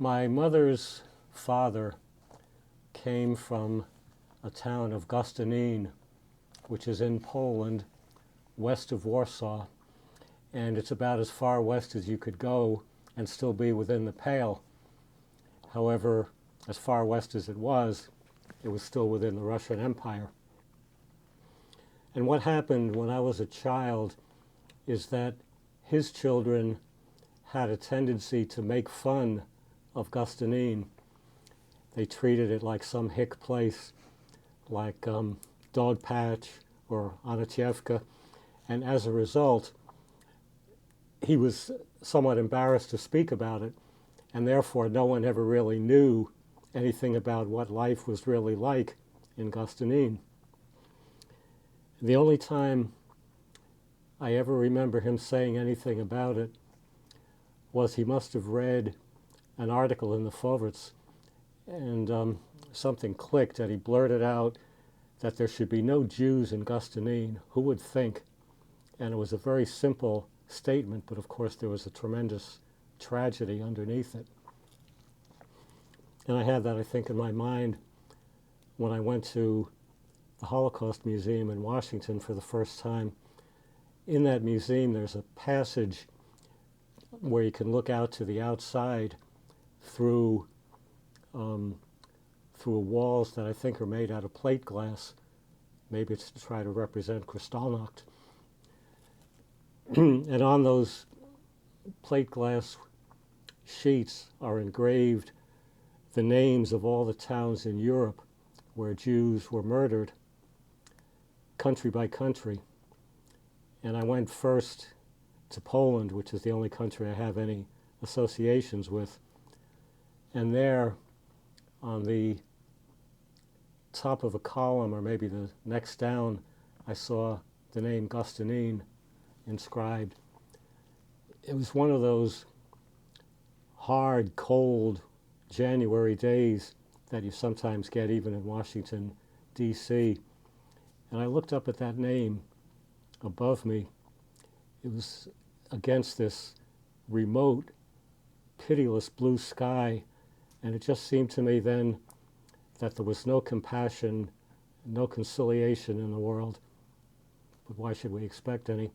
My mother's father came from a town of Gostynin, which is in Poland, west of Warsaw, and it's about as far west as you could go and still be within the pale. However, as far west as it was still within the Russian Empire. And what happened when I was a child is that his children had a tendency to make fun of Gostynin. They treated it like some hick place, like Dog Patch or Anatievka, and as a result, he was somewhat embarrassed to speak about it, and therefore no one ever really knew anything about what life was really like in Gostynin. The only time I ever remember him saying anything about it was he must have read an article in the Forwards, and something clicked, and he blurted out that there should be no Jews in Gostynin. Who would think? And it was a very simple statement, but of course there was a tremendous tragedy underneath it. And I had that, I think, in my mind when I went to the Holocaust Museum in Washington for the first time. In that museum, there's a passage where you can look out to the outside through walls that I think are made out of plate glass. Maybe it's to try to represent Kristallnacht. And on those plate glass sheets are engraved the names of all the towns in Europe where Jews were murdered, country by country. And I went first to Poland, which is the only country I have any associations with. And there, on the top of a column, or maybe the next down, I saw the name Gostynin inscribed. It was one of those hard, cold January days that you sometimes get even in Washington, D.C. And I looked up at that name above me. It was against this remote, pitiless blue sky, and it just seemed to me then that there was no compassion, no conciliation in the world. But why should we expect any?